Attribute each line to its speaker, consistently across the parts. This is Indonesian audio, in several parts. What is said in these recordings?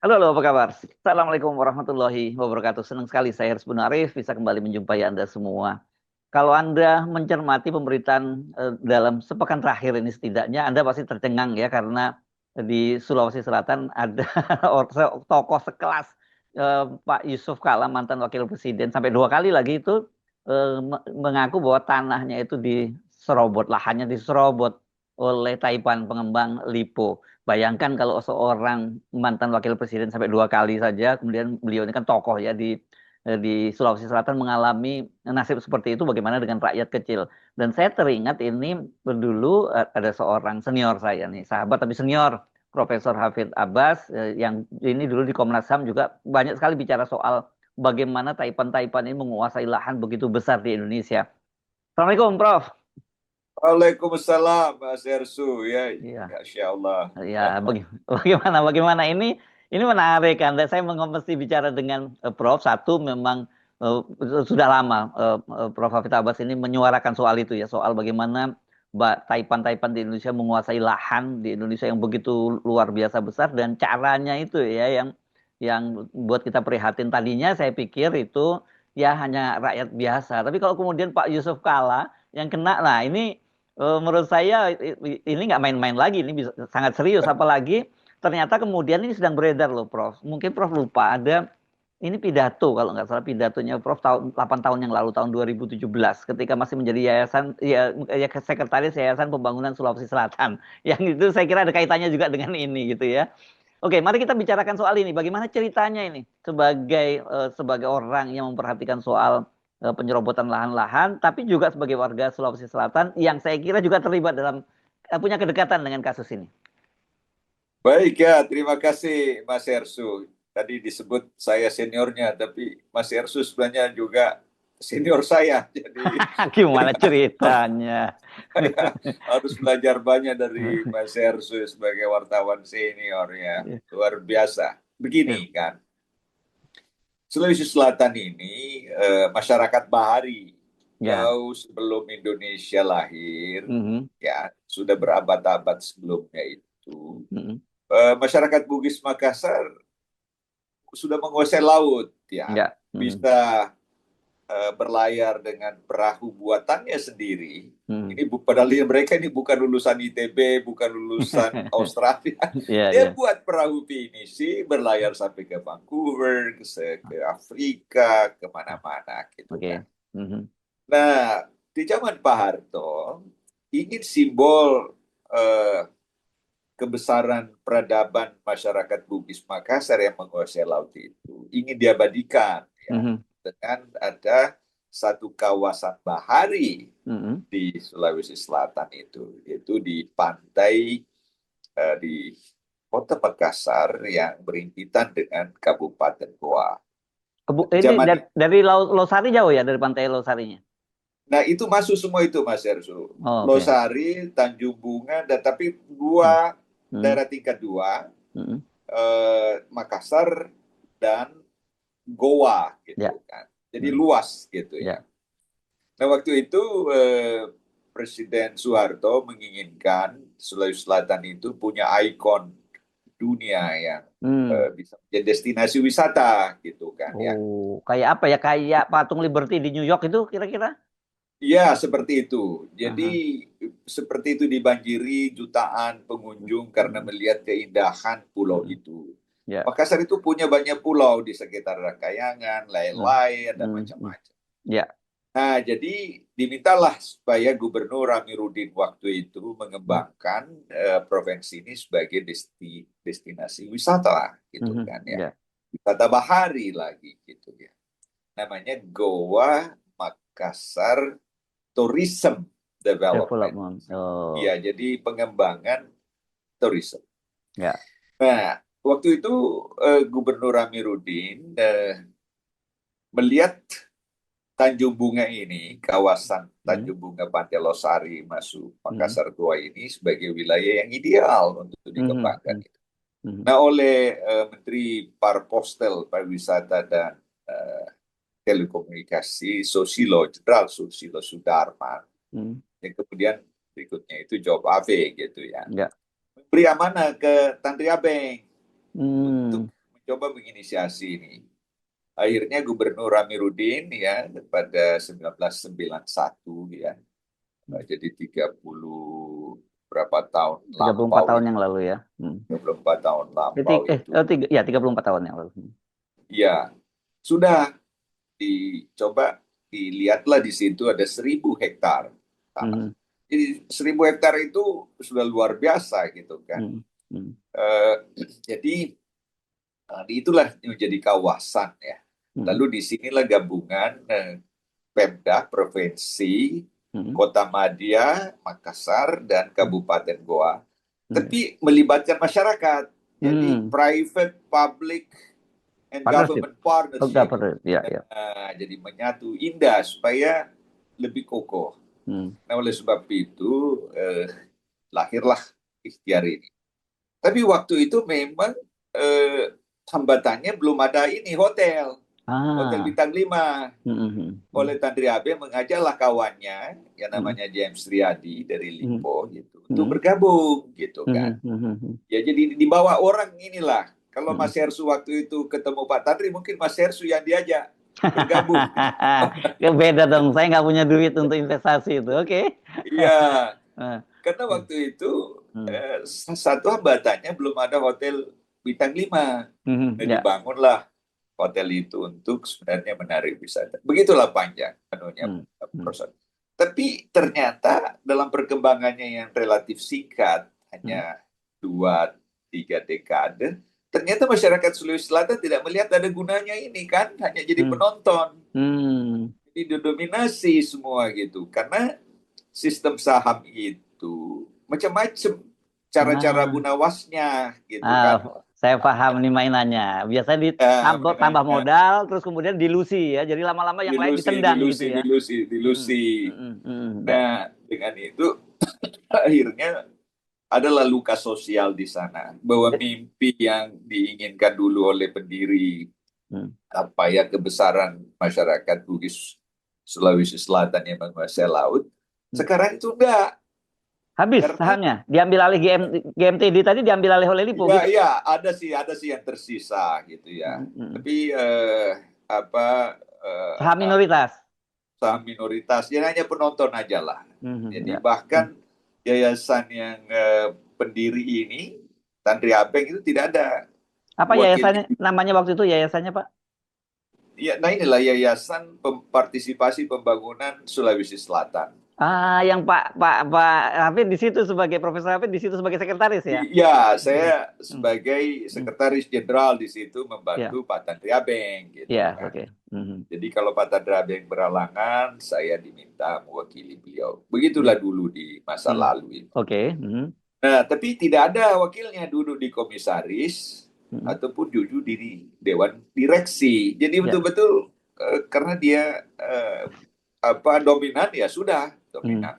Speaker 1: Halo, halo, apa kabar? Assalamualaikum warahmatullahi wabarakatuh. Senang sekali saya Harus Arif bisa kembali menjumpai Anda semua. Kalau Anda mencermati pemberitaan dalam sepekan terakhir ini setidaknya Anda pasti tercengang ya karena di Sulawesi Selatan ada tokoh sekelas Pak Yusuf Kala mantan wakil presiden sampai dua kali lagi itu mengaku bahwa tanahnya itu diserobot, lahannya diserobot oleh Taipan pengembang Lipo. Bayangkan kalau seorang mantan wakil presiden sampai dua kali saja, kemudian beliau ini kan tokoh ya di Sulawesi Selatan mengalami nasib seperti itu, bagaimana dengan rakyat kecil? Dan saya teringat ini dulu ada seorang senior saya nih, sahabat tapi senior, Profesor Hafid Abbas, yang ini dulu di Komnas HAM juga banyak sekali bicara soal bagaimana Taipan-Taipan ini menguasai lahan begitu besar di Indonesia. Assalamualaikum, Prof.
Speaker 2: Waalaikumsalam, Mas Ersu. Ya,
Speaker 1: Iya.
Speaker 2: Masya Allah.
Speaker 1: Ya, bagaimana ini menarik kan. Saya mesti bicara dengan Prof. Satu memang sudah lama Prof. Hafid Abbas ini menyuarakan soal itu ya, soal bagaimana Taipan-Taipan di Indonesia menguasai lahan di Indonesia yang begitu luar biasa besar dan caranya itu ya yang buat kita prihatin. Tadinya saya pikir itu ya hanya rakyat biasa. Tapi kalau kemudian Pak Yusuf Kala yang kena, nah ini menurut saya ini nggak main-main lagi, ini bisa sangat serius. Apalagi ternyata kemudian ini sedang beredar loh, Prof. Mungkin Prof lupa ada ini pidato kalau nggak salah pidatonya Prof tahun 8 tahun yang lalu tahun 2017 ketika masih menjadi yayasan ya sekretaris Yayasan Pembangunan Sulawesi Selatan. Yang itu saya kira ada kaitannya juga dengan ini gitu ya. Oke, mari kita bicarakan soal ini. Bagaimana ceritanya ini sebagai orang yang memperhatikan soal penyerobotan lahan-lahan, tapi juga sebagai warga Sulawesi Selatan yang saya kira juga terlibat dalam punya kedekatan dengan kasus ini.
Speaker 2: Baik ya, terima kasih Mas Ersu. Tadi disebut saya seniornya, tapi Mas Ersu sebenarnya juga senior saya. Jadi
Speaker 1: Gimana ceritanya?
Speaker 2: saya harus belajar banyak dari Mas Ersu sebagai wartawan senior ya. Luar biasa. Begini kan, Sulawesi Selatan ini masyarakat bahari
Speaker 1: Ya.
Speaker 2: jauh sebelum Indonesia lahir,
Speaker 1: Mhm,
Speaker 2: ya sudah berabad-abad sebelumnya itu.
Speaker 1: mhm.
Speaker 2: Masyarakat Bugis Makassar sudah menguasai laut, ya
Speaker 1: Ya. Mhm,
Speaker 2: bisa berlayar dengan perahu buatannya sendiri.
Speaker 1: mhm.
Speaker 2: Ini padahal mereka ini bukan lulusan ITB, bukan lulusan Australia.
Speaker 1: Iya,
Speaker 2: Dia
Speaker 1: iya.
Speaker 2: buat perahu pinisi, berlayar sampai ke Vancouver, ke Afrika, kemana-mana gitu kan.
Speaker 1: Oke. Mhm.
Speaker 2: Nah, di zaman Pak Harto, ingin simbol eh, kebesaran peradaban masyarakat Bugis Makassar yang menguasai laut itu ingin diabadikan ya
Speaker 1: Mhm.
Speaker 2: dengan ada satu kawasan bahari
Speaker 1: Mhm.
Speaker 2: di Sulawesi Selatan itu, yaitu di pantai di Kota Makassar yang berimpitan dengan Kabupaten Goa.
Speaker 1: Ini
Speaker 2: Zaman
Speaker 1: dari Laut Losari jauh ya dari pantai Losarinya.
Speaker 2: Nah, itu masuk semua itu, Mas Ersu.
Speaker 1: Oh, oke.
Speaker 2: Losari, Tanjung Bunga, dan tapi
Speaker 1: Mhm.
Speaker 2: dua
Speaker 1: Mhm.
Speaker 2: daerah tingkat dua,
Speaker 1: Mhm.
Speaker 2: Makassar dan Goa
Speaker 1: Ya.
Speaker 2: gitu kan. Jadi
Speaker 1: Mhm.
Speaker 2: luas gitu ya.
Speaker 1: Ya.
Speaker 2: Nah, waktu itu Presiden Soeharto menginginkan Sulawesi Selatan itu punya ikon dunia yang
Speaker 1: Hmm.
Speaker 2: bisa menjadi destinasi wisata gitu kan ya.
Speaker 1: Oh, kayak apa ya? Kayak patung Liberty di New York itu kira-kira?
Speaker 2: Iya, seperti itu. Jadi
Speaker 1: Aha.
Speaker 2: seperti itu dibanjiri jutaan pengunjung karena
Speaker 1: Hmm.
Speaker 2: melihat keindahan pulau
Speaker 1: Hmm.
Speaker 2: itu.
Speaker 1: Ya.
Speaker 2: Makassar itu punya banyak pulau di sekitar Rangkayangan,
Speaker 1: Hmm.
Speaker 2: lain-lain, dan
Speaker 1: Hmm. Hmm.
Speaker 2: macam-macam.
Speaker 1: Ya.
Speaker 2: Nah, jadi dimintalah supaya Gubernur Amiruddin waktu itu mengembangkan provinsi ini sebagai destinasi wisata, gitu
Speaker 1: Mhm.
Speaker 2: kan ya.
Speaker 1: Ya.
Speaker 2: Wisata bahari lagi, gitu ya. Namanya Goa Makassar Tourism Development.
Speaker 1: Development. Oh,
Speaker 2: Ya, jadi pengembangan tourism.
Speaker 1: ya.
Speaker 2: Nah, waktu itu Gubernur Amiruddin melihat Tanjung Bunga ini, kawasan
Speaker 1: Hmm.
Speaker 2: Tanjung Bunga Pantai Losari masuk
Speaker 1: Hmm.
Speaker 2: Makassar Goa ini sebagai wilayah yang ideal untuk
Speaker 1: Mhm.
Speaker 2: dikembangkan.
Speaker 1: Mhm.
Speaker 2: Nah, oleh Menteri Parpostel, Pariwisata dan eh, Telekomunikasi Susilo, Jenderal Susilo Sudarman,
Speaker 1: Mhm.
Speaker 2: yang kemudian berikutnya itu Job AV gitu ya.
Speaker 1: Ya.
Speaker 2: Beri amanah ke Tantri Abeng untuk
Speaker 1: Hmm.
Speaker 2: coba menginisiasi ini. Akhirnya Gubernur Amiruddin ya pada 1991 ya. Jadi 30 berapa tahun
Speaker 1: 34
Speaker 2: lampau
Speaker 1: tahun
Speaker 2: itu.
Speaker 1: yang lalu ya.
Speaker 2: 34 tahun lampau itu.
Speaker 1: Ya 34 tahun yang lalu.
Speaker 2: Ya, sudah dicoba dilihatlah di situ ada 1.000 hektar tanah.
Speaker 1: Hmm.
Speaker 2: Jadi 1.000 hektar itu sudah luar biasa gitu kan.
Speaker 1: Hmm. Hmm.
Speaker 2: Eh, jadi itulah menjadi kawasan ya.
Speaker 1: Hmm.
Speaker 2: Lalu disinilah gabungan Pemda, Provinsi,
Speaker 1: Hmm.
Speaker 2: Kota Madya, Makassar, dan Kabupaten Goa.
Speaker 1: Hmm.
Speaker 2: Tapi melibatkan masyarakat. Jadi
Speaker 1: Hmm.
Speaker 2: private, public, and
Speaker 1: Partnership.
Speaker 2: government
Speaker 1: Oh,
Speaker 2: partnership.
Speaker 1: government. Ya, ya.
Speaker 2: Jadi menyatu indah supaya lebih kokoh.
Speaker 1: Hmm.
Speaker 2: Nah, oleh sebab itu lahirlah ikhtiar ini. Tapi waktu itu memang hambatannya belum ada ini hotel
Speaker 1: Ah.
Speaker 2: bintang 5.
Speaker 1: Hmm. Hmm. Hmm.
Speaker 2: Oleh Tandri Abe mengajaklah kawannya yang
Speaker 1: Hmm.
Speaker 2: namanya James Riyadi dari
Speaker 1: Hmm.
Speaker 2: Lipo gitu untuk
Speaker 1: Hmm.
Speaker 2: bergabung gitu kan.
Speaker 1: Hmm. Hmm. Hmm.
Speaker 2: Ya jadi dibawa orang inilah. Kalau
Speaker 1: Hmm.
Speaker 2: Mas Hersu waktu itu ketemu Pak Tandri mungkin Mas Hersu yang diajak bergabung.
Speaker 1: Beda dong, saya nggak punya duit untuk investasi itu. Oke.
Speaker 2: Iya,
Speaker 1: Ah.
Speaker 2: karena
Speaker 1: Hmm.
Speaker 2: waktu itu
Speaker 1: Hmm.
Speaker 2: satu hambatannya belum ada hotel bintang 5.
Speaker 1: Hmm.
Speaker 2: Nah,
Speaker 1: Ya.
Speaker 2: dibangunlah hotel itu untuk sebenarnya menarik wisata. Begitulah panjang anunya
Speaker 1: Hmm. Hmm.
Speaker 2: proses. Tapi ternyata dalam perkembangannya yang relatif singkat,
Speaker 1: Hmm.
Speaker 2: hanya 2-3 dekade, ternyata masyarakat Sulawesi Selatan tidak melihat ada gunanya ini kan, hanya jadi
Speaker 1: Hmm.
Speaker 2: penonton.
Speaker 1: Hmm.
Speaker 2: Jadi didominasi semua gitu. Karena sistem saham itu macam-macam cara-cara
Speaker 1: Ah.
Speaker 2: gunawasnya gitu
Speaker 1: Ah,
Speaker 2: kan.
Speaker 1: saya paham nih mainannya. Biasanya ditambah tambah
Speaker 2: Mainannya
Speaker 1: modal, terus kemudian dilusi ya. Jadi lama-lama yang lain
Speaker 2: dilusi,
Speaker 1: ditendang gitu
Speaker 2: dilusi,
Speaker 1: ya.
Speaker 2: dilusi,
Speaker 1: Mm-mm.
Speaker 2: dilusi.
Speaker 1: Mm-mm. Mm-mm.
Speaker 2: Nah, dengan itu akhirnya adalah luka sosial di sana bahwa mimpi yang diinginkan dulu oleh pendiri
Speaker 1: Mm.
Speaker 2: apa ya kebesaran masyarakat Bugis Sulawesi Selatan yang menguasai laut
Speaker 1: Mm.
Speaker 2: sekarang itu enggak
Speaker 1: Habis
Speaker 2: karena
Speaker 1: sahamnya, diambil alih GMTD tadi diambil alih oleh Lipo
Speaker 2: ya
Speaker 1: gitu.
Speaker 2: ya ada sih yang tersisa gitu ya
Speaker 1: Mm-mm.
Speaker 2: tapi apa
Speaker 1: Saham minoritas.
Speaker 2: saham minoritas ya hanya penonton aja lah
Speaker 1: Mhm.
Speaker 2: jadi
Speaker 1: Ya. Mm.
Speaker 2: bahkan yayasan yang pendiri ini Tandri Abeng itu tidak ada
Speaker 1: Apa
Speaker 2: wakilnya.
Speaker 1: yayasannya? Namanya waktu itu yayasannya Pak?
Speaker 2: Ya, nah inilah Yayasan Partisipasi Pembangunan Sulawesi Selatan.
Speaker 1: Ah, yang Pak Hafid di situ sebagai Profesor Hafid di situ sebagai sekretaris ya.
Speaker 2: Ya,
Speaker 1: Mm.
Speaker 2: saya
Speaker 1: Mm.
Speaker 2: sebagai
Speaker 1: Mm.
Speaker 2: Sekretaris Jenderal di situ
Speaker 1: Ya,
Speaker 2: membantu Pak Tandri Abeng gitu
Speaker 1: ya,
Speaker 2: kan.
Speaker 1: oke. Mhm.
Speaker 2: Jadi kalau Pak Tandri Abeng beralangan, saya diminta mewakili beliau.
Speaker 1: Mm.
Speaker 2: Begitulah dulu di masa
Speaker 1: Mm.
Speaker 2: lalu itu.
Speaker 1: Oke. Mhm.
Speaker 2: Nah, tapi tidak ada wakilnya duduk di komisaris
Speaker 1: Mhm.
Speaker 2: ataupun duduk di dewan direksi. Jadi
Speaker 1: Ya.
Speaker 2: betul-betul karena dia apa dominan ya sudah
Speaker 1: Mhm.
Speaker 2: dominan.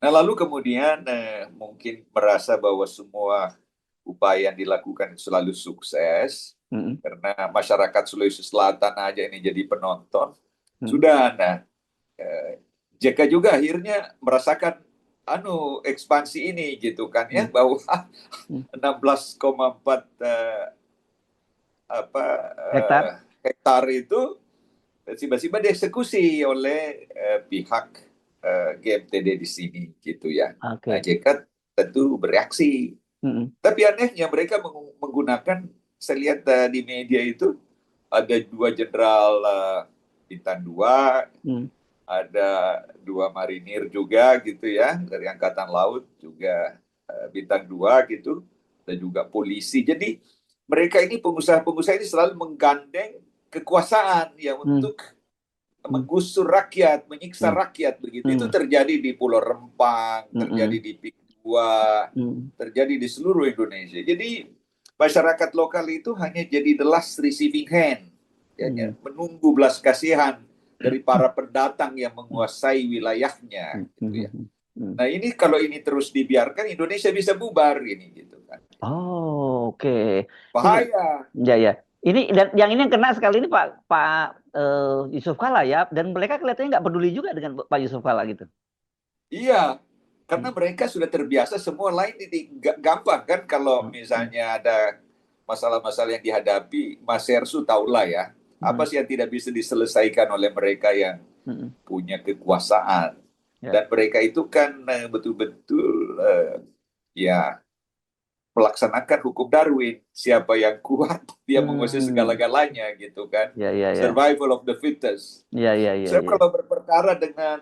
Speaker 2: Nah, lalu kemudian mungkin merasa bahwa semua upaya yang dilakukan itu selalu sukses
Speaker 1: Mhm.
Speaker 2: karena masyarakat Sulawesi Selatan aja ini jadi penonton.
Speaker 1: Mhm.
Speaker 2: Sudah, nah JK juga akhirnya merasakan ekspansi ini gitu kan ya
Speaker 1: Mhm.
Speaker 2: bahwa
Speaker 1: Mhm.
Speaker 2: 16,4
Speaker 1: Hektar.
Speaker 2: hektar itu tiba-tiba dieksekusi oleh pihak GMTD di sini gitu ya. Nah,
Speaker 1: Oke.
Speaker 2: JK tentu bereaksi.
Speaker 1: Mhm.
Speaker 2: Tapi anehnya mereka menggunakan, saya lihat di media itu ada 2 jenderal bintang 2,
Speaker 1: Mhm.
Speaker 2: ada 2 marinir juga gitu ya dari Angkatan Laut juga bintang 2 gitu, dan juga polisi. Jadi mereka ini pengusaha-pengusaha ini selalu menggandeng kekuasaan ya
Speaker 1: Mhm.
Speaker 2: untuk
Speaker 1: Mhm.
Speaker 2: menggusur rakyat, menyiksa
Speaker 1: Mhm.
Speaker 2: rakyat begitu. Itu
Speaker 1: Mhm.
Speaker 2: terjadi di Pulau Rempang, terjadi
Speaker 1: Mhm.
Speaker 2: di Pik 2,
Speaker 1: Mhm.
Speaker 2: terjadi di seluruh Indonesia. Jadi masyarakat lokal itu hanya jadi the last receiving hand, ya,
Speaker 1: Mhm.
Speaker 2: menunggu belas kasihan dari para pendatang yang
Speaker 1: Mhm.
Speaker 2: menguasai wilayahnya, gitu ya.
Speaker 1: Mhm. Mhm.
Speaker 2: Nah ini kalau ini terus dibiarkan Indonesia bisa bubar ini, gitu kan.
Speaker 1: Oh, oke. Ini
Speaker 2: Bahaya.
Speaker 1: ya ya. Ini dan yang ini yang kena sekali ini Pak Pak Yusuf Kala ya, dan mereka kelihatannya nggak peduli juga dengan Pak Yusuf Kala gitu.
Speaker 2: Iya, karena
Speaker 1: Hmm.
Speaker 2: mereka sudah terbiasa semua lain ini gampang kan kalau
Speaker 1: Hmm.
Speaker 2: misalnya ada masalah-masalah yang dihadapi, Mas Hersu tahulah ya, apa
Speaker 1: Hmm.
Speaker 2: sih yang tidak bisa diselesaikan oleh mereka yang
Speaker 1: Hmm.
Speaker 2: punya kekuasaan.
Speaker 1: Ya.
Speaker 2: Dan mereka itu kan betul-betul ya melaksanakan hukum Darwin. Siapa yang kuat, dia menguasai
Speaker 1: Hmm.
Speaker 2: segala-galanya gitu kan.
Speaker 1: Ya, ya, ya.
Speaker 2: Survival of the fittest.
Speaker 1: Ya, ya, ya,
Speaker 2: Saya
Speaker 1: ya.
Speaker 2: kalau berperkara dengan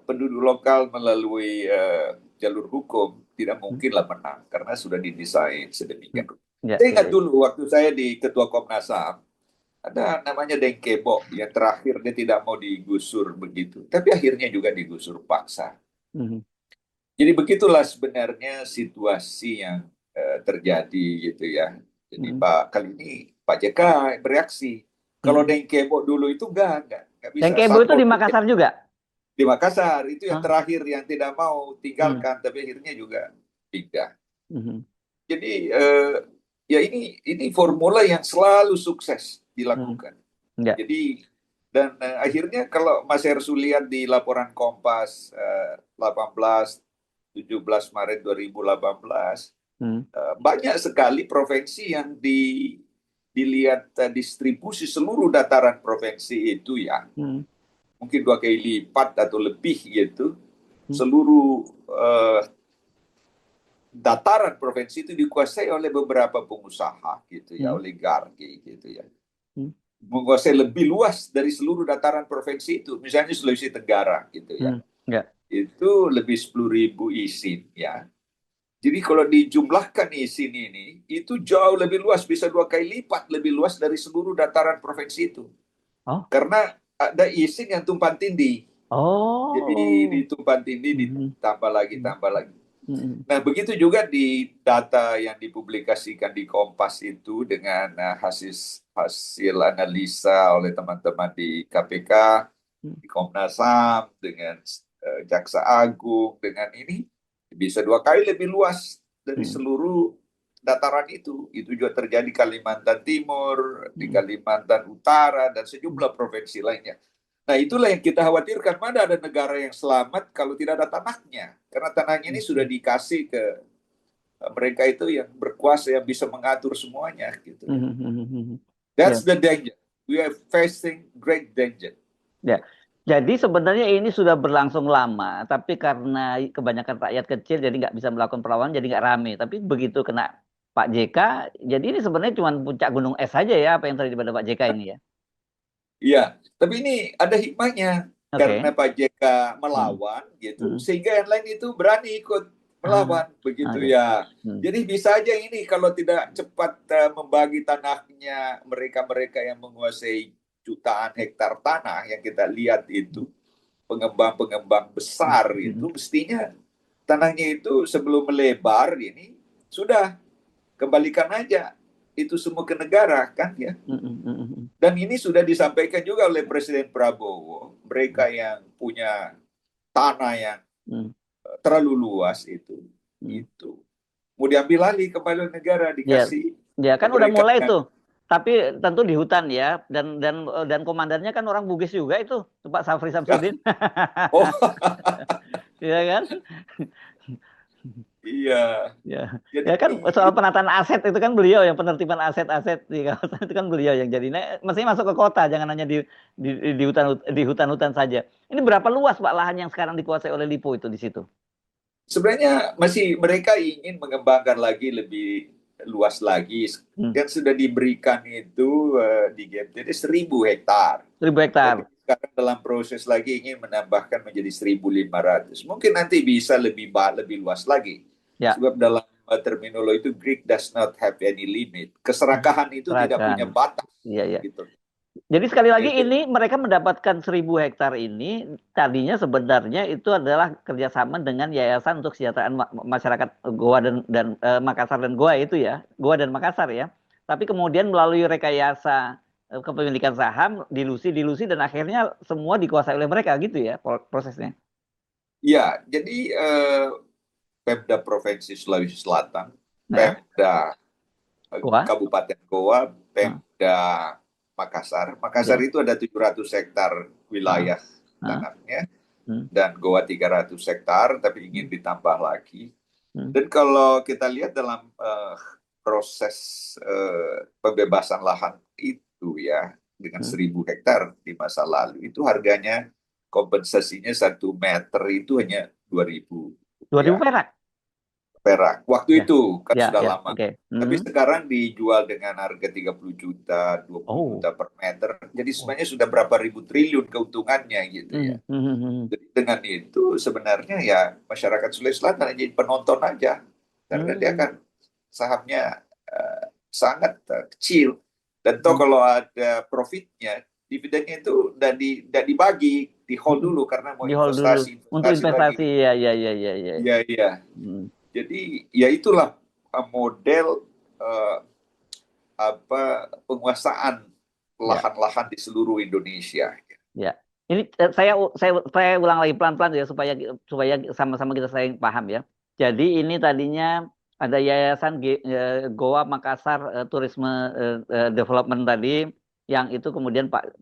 Speaker 2: penduduk lokal melalui jalur hukum, tidak
Speaker 1: Hmm.
Speaker 2: mungkinlah menang karena sudah didesain
Speaker 1: Hmm.
Speaker 2: sedemikian rupa.
Speaker 1: Ya,
Speaker 2: Saya
Speaker 1: ya,
Speaker 2: ingat
Speaker 1: ya.
Speaker 2: dulu waktu saya di Ketua Komnas HAM, ada namanya Dengkebo yang terakhir dia tidak mau digusur begitu, tapi akhirnya juga digusur paksa.
Speaker 1: Hmm.
Speaker 2: Jadi begitulah sebenarnya situasi yang terjadi gitu ya. Jadi
Speaker 1: Hmm.
Speaker 2: Pak kali ini Pak JK bereaksi. Kalau
Speaker 1: Hmm.
Speaker 2: Dengkebo dulu itu enggak
Speaker 1: Yang
Speaker 2: bisa
Speaker 1: Kebo itu
Speaker 2: Satpol
Speaker 1: di
Speaker 2: PP
Speaker 1: Makassar juga?
Speaker 2: di Makassar itu yang
Speaker 1: Hah?
Speaker 2: terakhir yang tidak mau
Speaker 1: Hmm.
Speaker 2: tinggalkan tapi akhirnya juga pindah.
Speaker 1: Hmm.
Speaker 2: Jadi ya ini formula yang selalu sukses
Speaker 1: Hmm.
Speaker 2: dilakukan.
Speaker 1: Ya.
Speaker 2: Jadi dan akhirnya kalau Mas Hersu lihat di laporan Kompas 18 17 Maret 2018
Speaker 1: Hmm.
Speaker 2: banyak sekali provinsi yang dilihat distribusi seluruh dataran provinsi itu ya
Speaker 1: Hmm.
Speaker 2: mungkin 2 kali lipat atau lebih gitu
Speaker 1: Hmm.
Speaker 2: seluruh dataran provinsi itu dikuasai oleh beberapa pengusaha gitu ya,
Speaker 1: Hmm.
Speaker 2: oligarki gitu ya.
Speaker 1: Hmm.
Speaker 2: Menguasai lebih luas dari seluruh dataran provinsi itu. Misalnya Sulawesi Tenggara gitu ya.
Speaker 1: Hmm. Ya.
Speaker 2: Itu lebih 10.000 izin ya. Jadi kalau dijumlahkan izin ini, itu jauh lebih luas, bisa 2 kali lipat lebih luas dari seluruh dataran provinsi itu.
Speaker 1: Oh.
Speaker 2: Karena ada izin yang tumpang tindih. Jadi
Speaker 1: Oh.
Speaker 2: ditumpang tindih,
Speaker 1: Hmm.
Speaker 2: ditambah lagi,
Speaker 1: Hmm.
Speaker 2: tambah lagi.
Speaker 1: Hmm.
Speaker 2: Nah, begitu juga di data yang dipublikasikan di Kompas itu dengan hasil hasil analisa oleh teman-teman di KPK,
Speaker 1: Hmm.
Speaker 2: di Komnas HAM, dengan Jaksa Agung, dengan ini bisa 2 kali lebih luas dari
Speaker 1: Hmm.
Speaker 2: seluruh dataran itu. Itu juga terjadi di Kalimantan Timur, di
Speaker 1: Hmm.
Speaker 2: Kalimantan Utara, dan
Speaker 1: Hmm.
Speaker 2: sejumlah provinsi lainnya. Nah, itulah yang kita khawatirkan. Mana ada negara yang selamat kalau tidak ada tanahnya. Karena tanahnya ini sudah
Speaker 1: Hmm.
Speaker 2: dikasih ke mereka itu yang berkuasa, yang bisa mengatur semuanya. Gitu ya.
Speaker 1: Hmm. Hmm. Hmm.
Speaker 2: That's
Speaker 1: Ya.
Speaker 2: the danger. We are facing great danger.
Speaker 1: Ya. Jadi sebenarnya ini sudah berlangsung lama, tapi karena kebanyakan rakyat kecil jadi nggak bisa melakukan perlawanan, jadi nggak rame. Tapi begitu kena Pak JK, jadi ini sebenarnya cuma puncak gunung es saja ya apa yang terjadi pada Pak JK ini ya.
Speaker 2: Iya, tapi ini ada hikmahnya. Karena
Speaker 1: Oke.
Speaker 2: Pak JK
Speaker 1: Hmm.
Speaker 2: melawan gitu,
Speaker 1: Hmm.
Speaker 2: sehingga yang lain itu berani ikut
Speaker 1: Ah,
Speaker 2: melawan begitu
Speaker 1: oke.
Speaker 2: ya.
Speaker 1: Hmm.
Speaker 2: Jadi bisa aja ini kalau tidak cepat membagi tanahnya mereka-mereka yang menguasai jutaan hektar tanah yang kita lihat itu, pengembang-pengembang
Speaker 1: Hmm.
Speaker 2: besar
Speaker 1: Hmm.
Speaker 2: itu mestinya tanahnya itu sebelum melebar ini sudah kembalikan aja itu semua ke negara kan ya.
Speaker 1: Hmm. Hmm. Hmm. Hmm.
Speaker 2: Dan ini sudah disampaikan juga oleh Presiden Prabowo, mereka yang punya tanah yang
Speaker 1: Hmm.
Speaker 2: terlalu luas
Speaker 1: Hmm.
Speaker 2: itu mau diambil alih kembali negara,
Speaker 1: Ya,
Speaker 2: dikasih
Speaker 1: ya
Speaker 2: ke
Speaker 1: kan udah
Speaker 2: mereka
Speaker 1: mulai
Speaker 2: yang
Speaker 1: tuh. Tapi tentu di hutan ya, dan komandannya kan orang Bugis juga itu, Pak Safri Samsudin.
Speaker 2: oh
Speaker 1: Iya kan?
Speaker 2: iya,
Speaker 1: Ya,
Speaker 2: jadi
Speaker 1: ya kan soal penataan aset itu kan beliau yang penertiban aset-aset di kawasan itu kan beliau yang jadi. Nah, mestinya masuk ke kota, jangan hanya di hutan-hutan saja. Ini berapa luas Pak lahan yang sekarang dikuasai oleh Lipo itu di situ?
Speaker 2: sebenarnya masih mereka ingin mengembangkan lagi lebih luas lagi.
Speaker 1: Hmm.
Speaker 2: Yang sudah diberikan itu di GMTD 1.000 hektar.
Speaker 1: 1.000 hektar.
Speaker 2: Tapi sekarang dalam proses lagi ingin menambahkan menjadi 1.500. Mungkin nanti bisa lebih luas lagi.
Speaker 1: Ya,
Speaker 2: Sebab dalam terminologi itu Greek does not have any limit. Keserakahan itu tidak punya
Speaker 1: seragam.
Speaker 2: batas.
Speaker 1: Iya, iya.
Speaker 2: Gitu.
Speaker 1: Jadi sekali lagi
Speaker 2: Itu
Speaker 1: ini mereka mendapatkan 1.000 hektar ini tadinya sebenarnya itu adalah kerjasama dengan Yayasan untuk Kesejahteraan Masyarakat Goa dan Makassar dan Goa itu ya, Goa dan Makassar ya. Tapi kemudian melalui rekayasa kepemilikan saham, dilusi dan akhirnya semua dikuasai oleh mereka gitu ya prosesnya.
Speaker 2: ya, jadi Pemda Provinsi Sulawesi Selatan,
Speaker 1: Nah,
Speaker 2: Pemda
Speaker 1: Goa,
Speaker 2: Kabupaten Goa,
Speaker 1: nah,
Speaker 2: Pemda Makassar. Makassar
Speaker 1: ya,
Speaker 2: itu ada 700 hektar
Speaker 1: nah,
Speaker 2: wilayah
Speaker 1: nah,
Speaker 2: tanahnya
Speaker 1: hmm,
Speaker 2: dan Goa 300 hektar tapi ingin
Speaker 1: hmm,
Speaker 2: ditambah lagi.
Speaker 1: hmm,
Speaker 2: Dan kalau kita lihat dalam proses pembebasan lahan itu ya dengan 1.000 hektar di masa lalu itu harganya kompensasinya 1 meter itu hanya 2.000
Speaker 1: 2.000
Speaker 2: rupiah
Speaker 1: perak.
Speaker 2: perak. Waktu
Speaker 1: Ya,
Speaker 2: itu kan
Speaker 1: ya,
Speaker 2: sudah
Speaker 1: ya.
Speaker 2: lama.
Speaker 1: Oke.
Speaker 2: Tapi sekarang dijual dengan harga 30 juta, 20
Speaker 1: Oh.
Speaker 2: juta per meter. Jadi
Speaker 1: Oh.
Speaker 2: sebenarnya sudah berapa ribu triliun keuntungannya gitu ya. Jadi dengan itu sebenarnya ya masyarakat Sulawesi Selatan jadi penonton aja. Karena dia kan sahamnya sangat kecil. Dan toh kalau ada profitnya, dividennya itu udah dibagi, di hold dulu karena mau
Speaker 1: Di hold dulu
Speaker 2: investasi
Speaker 1: untuk
Speaker 2: investasi lagi.
Speaker 1: investasi, ya, ya, ya, ya, ya.
Speaker 2: Iya, iya. Jadi ya itulah model eh, penguasaan
Speaker 1: Ya,
Speaker 2: lahan-lahan di seluruh Indonesia.
Speaker 1: ya. Ini saya ulang lagi pelan-pelan ya supaya supaya sama-sama kita saling paham ya. Jadi ini tadinya ada Yayasan Goa Makassar Tourisme Development tadi, yang itu kemudian Pak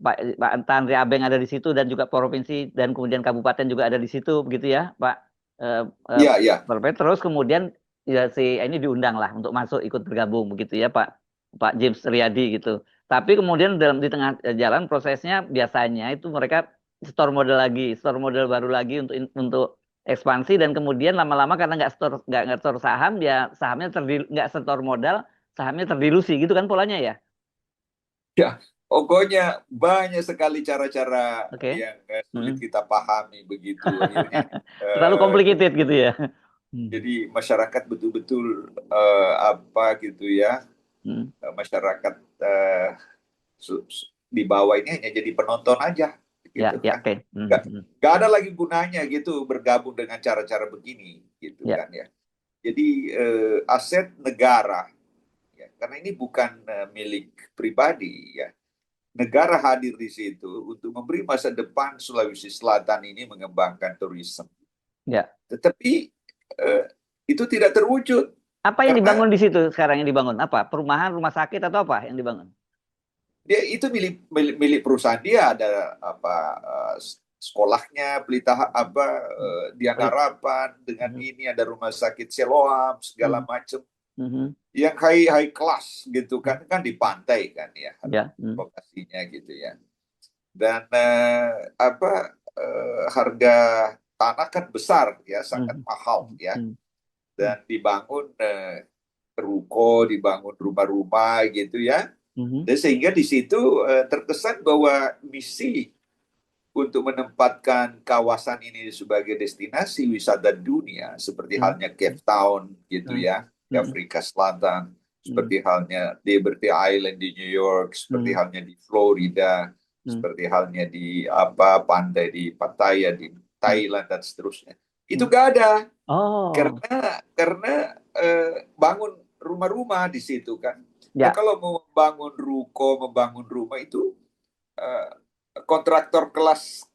Speaker 1: Tanri Abeng ada di situ, dan juga provinsi dan kemudian kabupaten juga ada di situ, begitu ya, Pak.
Speaker 2: Iya, iya.
Speaker 1: Terus kemudian ya si ini diundang lah untuk masuk ikut bergabung, begitu ya, Pak James Riyadi gitu. Tapi kemudian di tengah jalan prosesnya biasanya itu mereka store model baru lagi untuk ekspansi, dan kemudian lama-lama karena nggak store saham, ya sahamnya nggak store modal, sahamnya terdilusi gitu kan polanya ya.
Speaker 2: Ya, pokoknya banyak sekali cara-cara
Speaker 1: Oke.
Speaker 2: yang sulit kita pahami begitu. Akhirnya
Speaker 1: Terlalu complicated gitu ya.
Speaker 2: jadi masyarakat betul-betul apa gitu ya, masyarakat di bawah ini hanya jadi penonton aja
Speaker 1: Ya,
Speaker 2: gitu
Speaker 1: ya,
Speaker 2: kan.
Speaker 1: oke.
Speaker 2: Nggak ada lagi gunanya gitu bergabung dengan cara-cara begini gitu
Speaker 1: Ya.
Speaker 2: kan ya. Jadi aset negara ya, karena ini bukan milik pribadi ya. Negara hadir di situ untuk memberi masa depan Sulawesi Selatan ini mengembangkan turisme.
Speaker 1: Ya.
Speaker 2: Tetapi eh, itu tidak terwujud
Speaker 1: Apa yang
Speaker 2: karena
Speaker 1: dibangun di situ sekarang, yang dibangun? Apa? Perumahan, rumah sakit, atau apa yang dibangun?
Speaker 2: dia itu milik perusahaan dia ada apa sekolahnya Pelita apa
Speaker 1: Oh,
Speaker 2: Dian
Speaker 1: iya.
Speaker 2: Harapan dengan ini ada rumah sakit Siloam segala
Speaker 1: Mhm.
Speaker 2: macam
Speaker 1: Mhm.
Speaker 2: yang high class gitu kan kan di pantai kan ya
Speaker 1: Ya.
Speaker 2: lokasinya gitu ya dan harga tanah kan besar ya sangat mahal ya dan dibangun ruko dibangun rumah-rumah gitu ya dan sehingga di situ terkesan bahwa misi untuk menempatkan kawasan ini sebagai destinasi wisata dunia, seperti halnya Cape Town, gitu ya, di Afrika Selatan, seperti halnya Liberty Island di New York, seperti halnya di Florida, seperti halnya di pantai di Pattaya di Thailand dan seterusnya. Itu gak ada
Speaker 1: Oh,
Speaker 2: karena bangun rumah-rumah di situ kan. Nah
Speaker 1: ya.
Speaker 2: kalau mau membangun ruko, membangun rumah itu eh, kontraktor kelas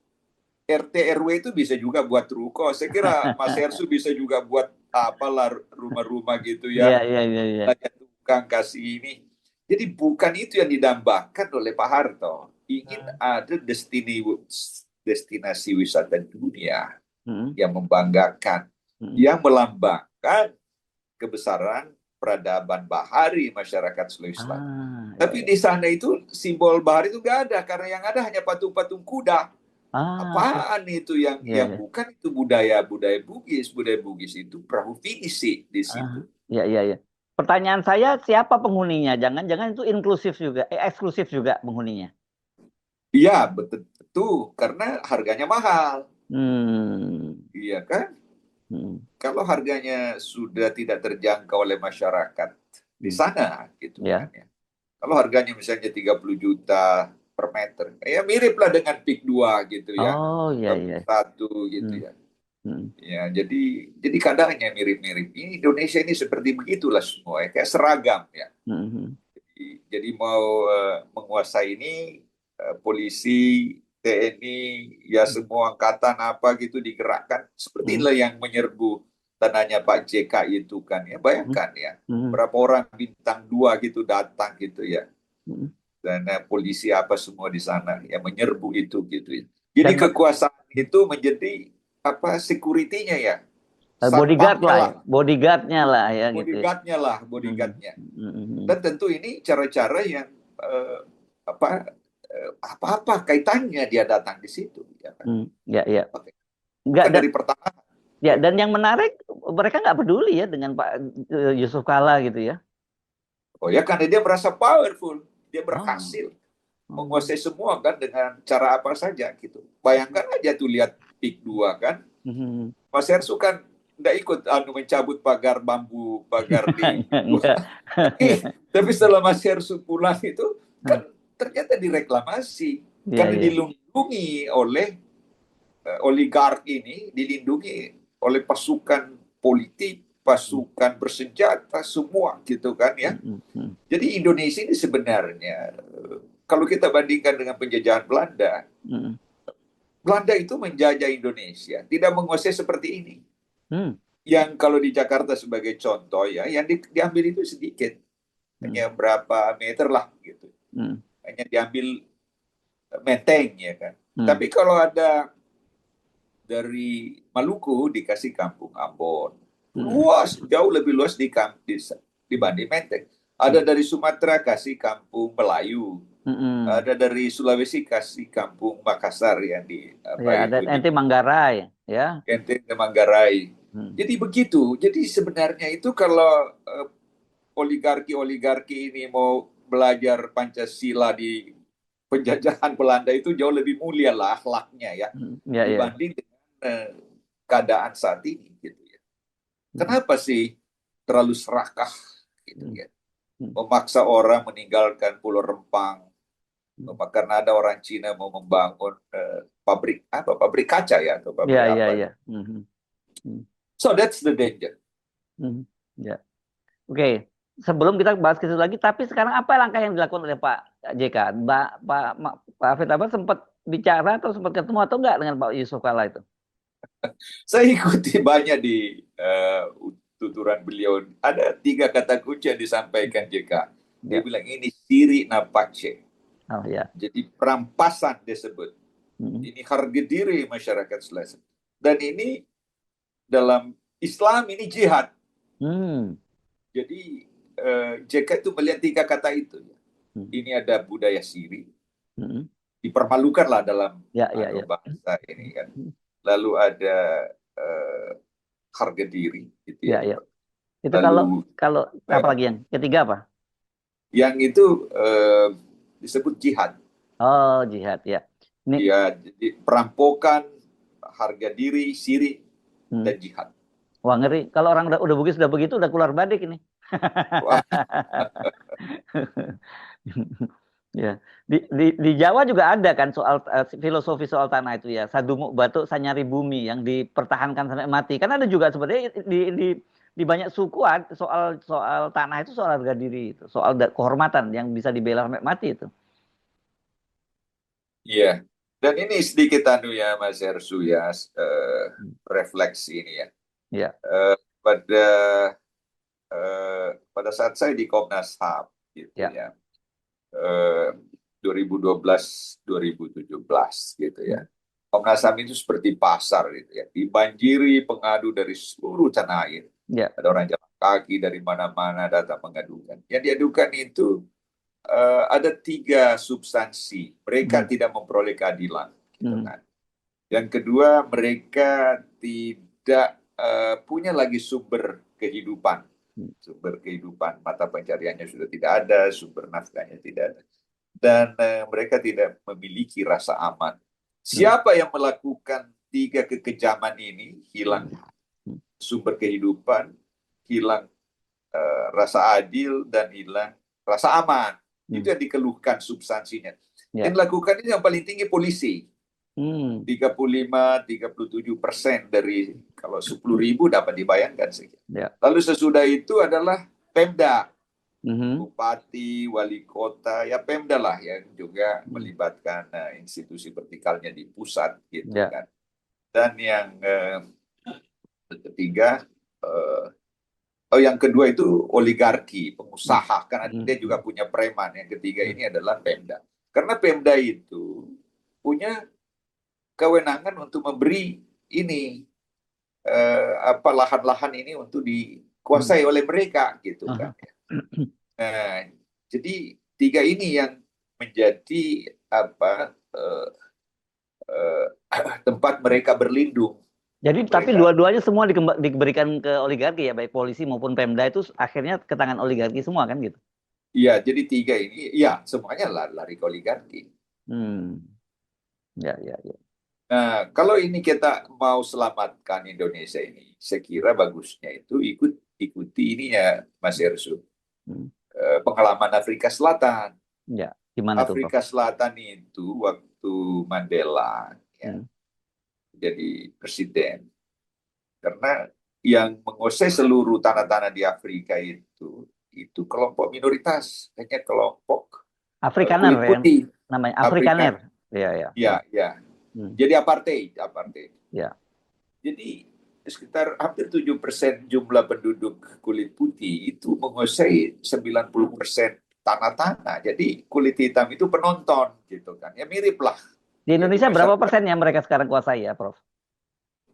Speaker 2: RT RW itu bisa juga buat ruko. Saya kira Mas Hersu bisa juga buat apalah rumah-rumah gitu
Speaker 1: Iya,
Speaker 2: ya.
Speaker 1: iya, iya, iya.
Speaker 2: Banyak tukang kasih ini. Jadi bukan itu yang didambakan oleh Pak Harto. Ingin ada destinasi wisata dunia
Speaker 1: Mm,
Speaker 2: yang membanggakan,
Speaker 1: mm.
Speaker 2: yang melambangkan kebesaran peradaban bahari masyarakat Sulawesi Selatan.
Speaker 1: Ya,
Speaker 2: Tapi
Speaker 1: ya.
Speaker 2: di sana itu simbol bahari itu gak ada karena yang ada hanya patung-patung kuda.
Speaker 1: Oke.
Speaker 2: Apaan itu
Speaker 1: Iya,
Speaker 2: yang
Speaker 1: iya.
Speaker 2: bukan itu budaya Bugis. Budaya Bugis itu Prabu Finisi di
Speaker 1: Ah,
Speaker 2: situ.
Speaker 1: iya, iya, iya. Pertanyaan saya, siapa penghuninya? Jangan-jangan itu inklusif juga, eksklusif juga penghuninya.
Speaker 2: Iya, betul, karena harganya mahal.
Speaker 1: Hmm.
Speaker 2: Iya kan?
Speaker 1: Hmm.
Speaker 2: Kalau harganya sudah tidak terjangkau oleh masyarakat di
Speaker 1: Hmm.
Speaker 2: sana gitu kan
Speaker 1: Ya.
Speaker 2: ya. Kalau harganya misalnya 30 juta per meter, ya miriplah dengan PIK 2 gitu ya.
Speaker 1: Oh, iya,
Speaker 2: Atau
Speaker 1: iya.
Speaker 2: PIK 1 gitu
Speaker 1: Hmm.
Speaker 2: ya.
Speaker 1: Hmm.
Speaker 2: Ya, jadi kadangnya mirip-mirip. Ini Indonesia ini seperti begitulah semua, ya. Kayak seragam ya.
Speaker 1: Hmm.
Speaker 2: Jadi mau menguasai ini polisi, TNI, ya
Speaker 1: Hmm.
Speaker 2: semua angkatan apa gitu digerakkan. Seperti
Speaker 1: Hmm.
Speaker 2: inilah yang menyerbu tanahnya Pak JK itu kan ya.
Speaker 1: Hmm.
Speaker 2: Bayangkan ya,
Speaker 1: Hmm.
Speaker 2: berapa orang bintang 2 gitu datang gitu ya.
Speaker 1: Hmm.
Speaker 2: Dan polisi apa semua di sana yang menyerbu itu gitu ya. Jadi
Speaker 1: Dan
Speaker 2: kekuasaan itu menjadi apa security-nya ya
Speaker 1: Bodyguard
Speaker 2: satpamnya
Speaker 1: lah
Speaker 2: lah,
Speaker 1: ya, bodyguardnya lah ya gitu ya.
Speaker 2: bodyguardnya lah,
Speaker 1: Mhm.
Speaker 2: bodyguardnya.
Speaker 1: Mhm.
Speaker 2: Dan tentu ini cara-cara yang eh, apa-apa kaitannya dia datang di situ, ya kan?
Speaker 1: Ya, ya. Enggak,
Speaker 2: Bukan dari pertahanan.
Speaker 1: ya,
Speaker 2: Ya.
Speaker 1: dan yang menarik mereka nggak peduli ya dengan Pak Yusuf Kalla gitu ya.
Speaker 2: Oh ya, karena dia merasa powerful, dia
Speaker 1: Oh.
Speaker 2: berhasil
Speaker 1: Oh.
Speaker 2: menguasai semua kan dengan cara apa saja gitu. Bayangkan aja tuh lihat PIK 2 kan,
Speaker 1: Mhm.
Speaker 2: Mas Hersu kan nggak ikut mencabut pagar bambu, pagar di PIK 2.
Speaker 1: Enggak.
Speaker 2: Tapi setelah Mas Hersu pulang itu kan ternyata direklamasi
Speaker 1: Iya,
Speaker 2: karena
Speaker 1: iya.
Speaker 2: dilindungi oleh oligark ini, dilindungi oleh pasukan politik, pasukan bersenjata, semua gitu kan ya.
Speaker 1: Mhm.
Speaker 2: Jadi Indonesia ini sebenarnya kalau kita bandingkan dengan penjajahan Belanda,
Speaker 1: Mhm.
Speaker 2: Belanda itu menjajah Indonesia, tidak menguasai seperti ini.
Speaker 1: Mhm.
Speaker 2: Yang kalau di Jakarta sebagai contoh ya, yang diambil itu sedikit,
Speaker 1: Mhm.
Speaker 2: hanya berapa meter lah gitu,
Speaker 1: Mhm.
Speaker 2: hanya diambil menteng ya kan.
Speaker 1: Mhm.
Speaker 2: Tapi kalau ada dari Maluku dikasih Kampung Ambon,
Speaker 1: Mhm.
Speaker 2: luas, jauh lebih luas dibanding Menteng. Ada dari Sumatera kasih Kampung Melayu,
Speaker 1: Mhm.
Speaker 2: ada dari Sulawesi kasih Kampung Makassar yang di
Speaker 1: Ya,
Speaker 2: apa
Speaker 1: ada
Speaker 2: itu di
Speaker 1: NT Manggarai ya.
Speaker 2: Kenteng dan Manggarai.
Speaker 1: Mhm.
Speaker 2: Jadi begitu. Jadi sebenarnya itu kalau oligarki-oligarki ini mau belajar Pancasila di penjajahan Belanda itu jauh lebih mulia lah akhlaknya ya
Speaker 1: Ya, ya.
Speaker 2: dibanding dengan keadaan saat ini gitu ya.
Speaker 1: Mhm.
Speaker 2: Kenapa sih terlalu serakah gitu
Speaker 1: Mhm.
Speaker 2: ya? Memaksa orang meninggalkan Pulau Rempang karena ada orang Cina mau membangun pabrik kaca ya atau
Speaker 1: Ya,
Speaker 2: pabrik
Speaker 1: ya,
Speaker 2: apa.
Speaker 1: ya. Mhm. Mhm.
Speaker 2: So that's the danger.
Speaker 1: Mhm. Ya. Oke, sebelum kita bahas ke situ lagi, tapi sekarang apa langkah yang dilakukan oleh Pak JK? Pak Hafid Abbas sempat bicara atau sempat ketemu atau enggak dengan Pak Yusuf Kala itu?
Speaker 2: Saya ikuti banyak di tuturan beliau. Ada 3 kata kunci yang disampaikan JK. Dia
Speaker 1: Ya.
Speaker 2: bilang ini siri napace.
Speaker 1: Oh ya.
Speaker 2: Jadi perampasan disebut.
Speaker 1: Mhm.
Speaker 2: Ini harga diri masyarakat Sulawesi. Dan ini dalam Islam ini jihad.
Speaker 1: Hmm.
Speaker 2: Jadi JK itu melihat 3 kata itu.
Speaker 1: Hmm.
Speaker 2: Ini ada budaya siri,
Speaker 1: Hmm.
Speaker 2: dipermalukanlah dalam
Speaker 1: Ya, ya, ya.
Speaker 2: bangsa ini kan. Lalu ada eh, harga diri, gitu
Speaker 1: Ya,
Speaker 2: ya.
Speaker 1: ya. Itu kalau
Speaker 2: Lalu
Speaker 1: kalau apa
Speaker 2: eh,
Speaker 1: lagi yang ketiga apa?
Speaker 2: yang itu disebut jihad.
Speaker 1: Oh, jihad ya. Ini
Speaker 2: Ya, jadi perampokan, harga diri, siri,
Speaker 1: hmm.
Speaker 2: dan jihad.
Speaker 1: Wah, ngeri. Kalau orang udah begitu sudah begitu udah keluar badik ini.
Speaker 2: Wah,
Speaker 1: Ya, di Jawa juga ada kan soal filosofi soal tanah itu ya. Sadumuk batuk sanyari bumi yang dipertahankan sampai mati. Kan ada juga sebenarnya di banyak suku soal soal tanah itu soal harga diri itu, soal kehormatan yang bisa dibela sampai mati itu.
Speaker 2: iya. Dan ini sedikit ya Mas Ersu ya, refleksi ini ya.
Speaker 1: Ya,
Speaker 2: Eh, pada pada saat saya di Komnas HAM gitu
Speaker 1: ya.
Speaker 2: ya, 2012-2017 gitu ya. Komnas HAM itu seperti pasar gitu ya, dibanjiri pengadu dari seluruh tanah air.
Speaker 1: Ya.
Speaker 2: Ada orang jalan kaki dari mana-mana datang mengadukan. Yang diadukan itu ada 3 substansi. Mereka
Speaker 1: Mhm.
Speaker 2: tidak memperoleh keadilan, gitu
Speaker 1: Mhm.
Speaker 2: kan. Yang kedua, mereka tidak punya lagi sumber kehidupan. Sumber kehidupan, mata pencariannya sudah tidak ada, sumber nafkahnya tidak ada. Dan mereka tidak memiliki rasa aman.
Speaker 1: Mhm.
Speaker 2: Siapa yang melakukan 3 kekejaman ini, hilang
Speaker 1: Mhm.
Speaker 2: sumber kehidupan, hilang rasa adil, dan hilang rasa aman. Itu
Speaker 1: Mhm.
Speaker 2: yang dikeluhkan substansinya. Yang
Speaker 1: Ya.
Speaker 2: dilakukan ini yang paling tinggi polisi.
Speaker 1: Hmm.
Speaker 2: 35-37% dari kalau 10.000 dapat dibayangkan sih.
Speaker 1: Ya.
Speaker 2: Lalu sesudah itu adalah Pemda,
Speaker 1: Mhm.
Speaker 2: Bupati, Wali Kota, ya Pemda lah yang juga
Speaker 1: Mhm.
Speaker 2: melibatkan institusi vertikalnya di pusat gitu
Speaker 1: Ya.
Speaker 2: kan. Dan yang ketiga, yang kedua itu oligarki,
Speaker 1: Mhm.
Speaker 2: pengusaha, karena dia juga
Speaker 1: Mhm.
Speaker 2: punya preman. Yang ketiga
Speaker 1: Mhm.
Speaker 2: ini adalah Pemda. Karena Pemda itu punya kewenangan untuk memberi ini apa lahan-lahan ini untuk
Speaker 1: Hmm.
Speaker 2: dikuasai oleh mereka gitu kan.
Speaker 1: Aha.
Speaker 2: Nah, jadi tiga ini yang menjadi apa tempat mereka berlindung.
Speaker 1: Jadi tapi
Speaker 2: Mereka,
Speaker 1: dua-duanya semua diberikan ke oligarki ya, baik polisi maupun Pemda itu akhirnya ke tangan oligarki semua kan gitu.
Speaker 2: ya jadi tiga ini, ya semuanya lari ke oligarki.
Speaker 1: Hmm. Ya, ya, ya.
Speaker 2: Nah, kalau ini kita mau selamatkan Indonesia ini, saya kira bagusnya itu ikuti ini ya, Mas Ersu,
Speaker 1: Hmm.
Speaker 2: pengalaman Afrika Selatan.
Speaker 1: Ya, gimana tuh, Prof?
Speaker 2: Afrika Selatan itu waktu Mandela ya
Speaker 1: Hmm.
Speaker 2: jadi presiden, karena yang menguasai seluruh tanah-tanah di Afrika itu kelompok minoritas, hanya kelompok
Speaker 1: Afrikaner
Speaker 2: kulit
Speaker 1: ya,
Speaker 2: putih
Speaker 1: namanya Afrikaner.
Speaker 2: Afrika.
Speaker 1: Ya, ya, ya.
Speaker 2: Ya, ya.
Speaker 1: Hmm.
Speaker 2: Jadi apartheid.
Speaker 1: Ya.
Speaker 2: Jadi sekitar hampir 7% jumlah penduduk kulit putih itu menguasai 90% tanah-tanah. Jadi kulit hitam itu penonton gitu kan. Ya mirip lah
Speaker 1: Di
Speaker 2: ya di
Speaker 1: Indonesia berapa
Speaker 2: masyarakat.
Speaker 1: persen yang mereka sekarang kuasai ya, Prof?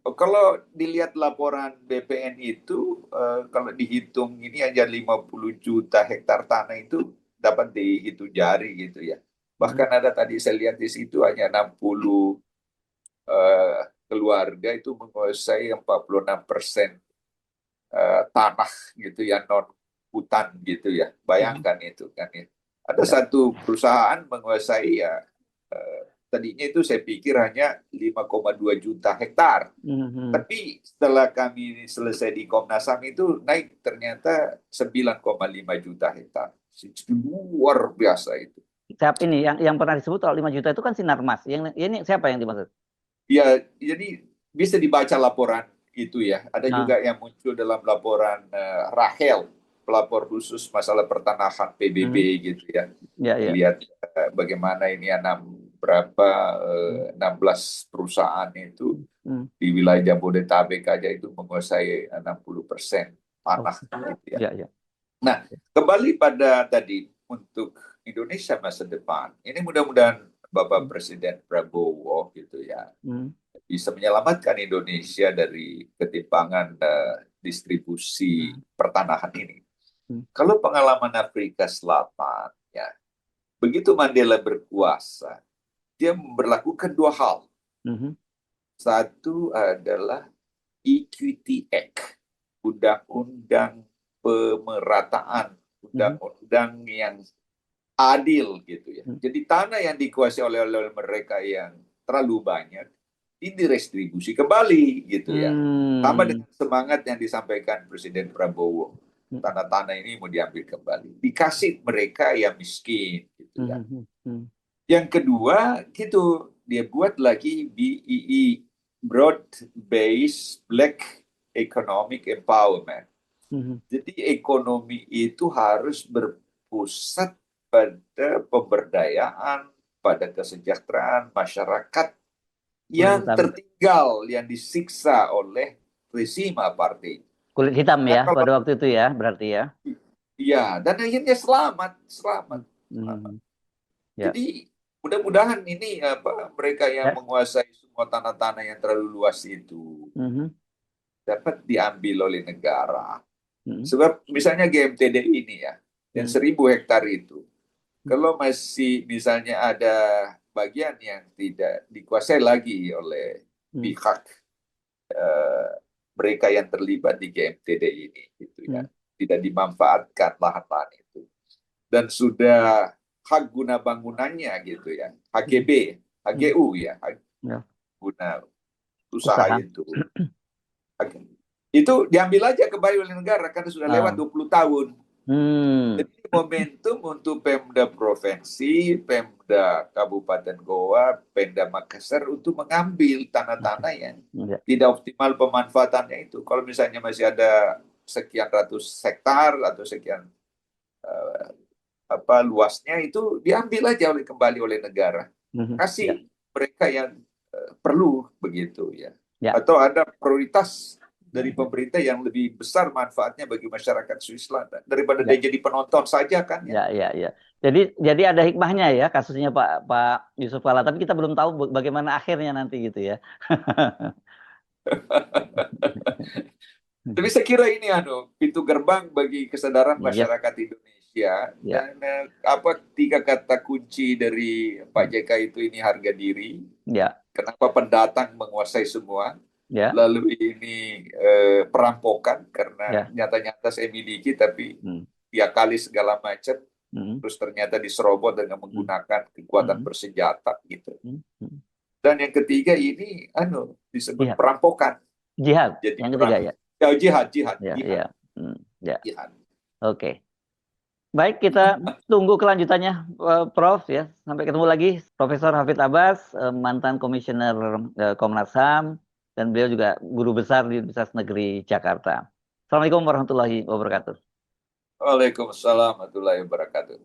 Speaker 2: Kalau dilihat laporan BPN itu, kalau dihitung ini aja 50 juta hektar tanah itu dapat dihitung jari gitu ya.
Speaker 1: Hmm.
Speaker 2: Bahkan ada tadi saya lihat di situ hanya 60 keluarga itu menguasai 46% tanah gitu ya, non hutan gitu ya.
Speaker 1: Hmm.
Speaker 2: Bayangkan itu kan ya. Ada
Speaker 1: Ya.
Speaker 2: satu perusahaan menguasai ya, tadinya itu saya pikir hanya 5,2 juta hektar.
Speaker 1: Hmm. Hmm.
Speaker 2: Tapi setelah kami selesai di Komnas HAM itu naik ternyata 9,5 juta hektar. Luar biasa itu.
Speaker 1: Siapa ini yang pernah disebut kalau 5 juta itu kan Sinarmas. Yang ini siapa yang dimaksud?
Speaker 2: Ya, jadi bisa dibaca laporan itu ya. Ada juga
Speaker 1: Nah.
Speaker 2: yang muncul dalam laporan Rahel, pelapor khusus masalah pertanahan PBB
Speaker 1: Hmm.
Speaker 2: gitu ya.
Speaker 1: Ya, ya.
Speaker 2: Lihat bagaimana ini berapa
Speaker 1: Hmm.
Speaker 2: 16 perusahaan itu
Speaker 1: Hmm.
Speaker 2: di wilayah Jabodetabek aja itu menguasai 60%
Speaker 1: Oh,
Speaker 2: tanah gitu ya.
Speaker 1: ya, ya.
Speaker 2: Nah, kembali pada tadi untuk Indonesia masa depan. Ini mudah-mudahan Bapak
Speaker 1: Hmm.
Speaker 2: Presiden Prabowo gitu ya
Speaker 1: Hmm.
Speaker 2: bisa menyelamatkan Indonesia dari ketimpangan distribusi
Speaker 1: Hmm.
Speaker 2: pertanahan ini.
Speaker 1: Hmm.
Speaker 2: Kalau pengalaman Afrika Selatan, ya begitu Mandela berkuasa, dia memberlakukan dua hal.
Speaker 1: Hmm.
Speaker 2: Satu adalah Equity Act, undang-undang pemerataan,
Speaker 1: Hmm.
Speaker 2: undang-undang yang adil gitu ya.
Speaker 1: Hmm.
Speaker 2: Jadi tanah yang dikuasai oleh mereka yang terlalu banyak ini direstribusi kembali gitu ya. Sama
Speaker 1: Hmm.
Speaker 2: dengan semangat yang disampaikan Presiden Prabowo. Tanah-tanah ini mau diambil kembali. Dikasih mereka yang miskin gitu ya.
Speaker 1: Hmm. Hmm.
Speaker 2: Yang kedua, gitu dia buat lagi BEE, Broad Based Black Economic Empowerment.
Speaker 1: Hmm.
Speaker 2: Jadi ekonomi itu harus berpusat pada pemberdayaan, pada kesejahteraan masyarakat
Speaker 1: Kulit
Speaker 2: yang
Speaker 1: hitam.
Speaker 2: tertinggal, yang disiksa oleh rezim apartheid.
Speaker 1: Kulit hitam
Speaker 2: Nah,
Speaker 1: ya
Speaker 2: kalau
Speaker 1: pada waktu itu ya, berarti ya.
Speaker 2: ya, dan akhirnya selamat.
Speaker 1: Hmm. Hmm. Ya.
Speaker 2: Jadi mudah-mudahan ini apa mereka yang
Speaker 1: Ya.
Speaker 2: menguasai semua tanah-tanah yang terlalu luas itu
Speaker 1: Hmm.
Speaker 2: dapat diambil oleh negara.
Speaker 1: Hmm.
Speaker 2: Sebab misalnya GMTD ini ya, yang
Speaker 1: Hmm.
Speaker 2: 1.000 hektar itu, kalau masih misalnya ada bagian yang tidak dikuasai lagi oleh
Speaker 1: Hmm.
Speaker 2: pihak eh, mereka yang terlibat di GMTD ini, gitu ya,
Speaker 1: Hmm.
Speaker 2: tidak dimanfaatkan lahan-lahan itu, dan sudah hak guna bangunannya gitu ya,
Speaker 1: Hmm.
Speaker 2: HGB,
Speaker 1: Hmm.
Speaker 2: HGU ya, hak
Speaker 1: Ya.
Speaker 2: guna usaha
Speaker 1: Usaha.
Speaker 2: itu, itu diambil aja kembali oleh negara karena sudah lewat
Speaker 1: Ah.
Speaker 2: 20 tahun.
Speaker 1: Hmm.
Speaker 2: Jadi momentum untuk Pemda Provinsi, Pemda Kabupaten Goa, Pemda Makassar untuk mengambil tanah-tanah yang
Speaker 1: Ya.
Speaker 2: tidak optimal pemanfaatannya itu. Kalau misalnya masih ada sekian ratus hektar atau sekian eh, apa luasnya itu diambil aja kembali oleh negara.
Speaker 1: Hmm. Ya.
Speaker 2: Kasih mereka yang perlu begitu ya.
Speaker 1: Ya.
Speaker 2: Atau ada prioritas dari pemerintah yang lebih besar manfaatnya bagi masyarakat Swiss Selatan daripada dia
Speaker 1: Ya.
Speaker 2: jadi penonton saja kan ya.
Speaker 1: Ya, ya, ya. Jadi ada hikmahnya ya kasusnya Pak Yusuf Kala. Tapi kita belum tahu bagaimana akhirnya nanti gitu ya.
Speaker 2: Tapi saya kira ini pintu gerbang bagi kesadaran
Speaker 1: Iya,
Speaker 2: masyarakat Indonesia
Speaker 1: ya,
Speaker 2: dan apa tiga kata kunci dari Pak JK itu ini harga diri.
Speaker 1: ya,
Speaker 2: Kenapa pendatang menguasai semua?
Speaker 1: ya,
Speaker 2: Lalu ini perampokan karena
Speaker 1: ya.
Speaker 2: nyata-nyata saya miliki tapi
Speaker 1: Hmm,
Speaker 2: tiap kali segala macam
Speaker 1: hmm,
Speaker 2: terus ternyata diserobot dengan
Speaker 1: hmm,
Speaker 2: menggunakan kekuatan
Speaker 1: hmm,
Speaker 2: bersenjata gitu.
Speaker 1: hmm, hmm.
Speaker 2: Dan yang ketiga ini disebut
Speaker 1: Jihad,
Speaker 2: perampokan.
Speaker 1: jihad.
Speaker 2: Jadi
Speaker 1: Yang ketiga
Speaker 2: perang
Speaker 1: ya,
Speaker 2: ya jihad, jihad,
Speaker 1: ya,
Speaker 2: jihad,
Speaker 1: ya, hmm, ya.
Speaker 2: jihad.
Speaker 1: Oke. Baik, kita tunggu kelanjutannya, Prof. Ya. Sampai ketemu lagi, Profesor Hafid Abbas, mantan Komisioner Komnas HAM, dan beliau juga guru besar di Universitas Negeri Jakarta. Assalamualaikum warahmatullahi wabarakatuh.
Speaker 2: Waalaikumsalam warahmatullahi wabarakatuh.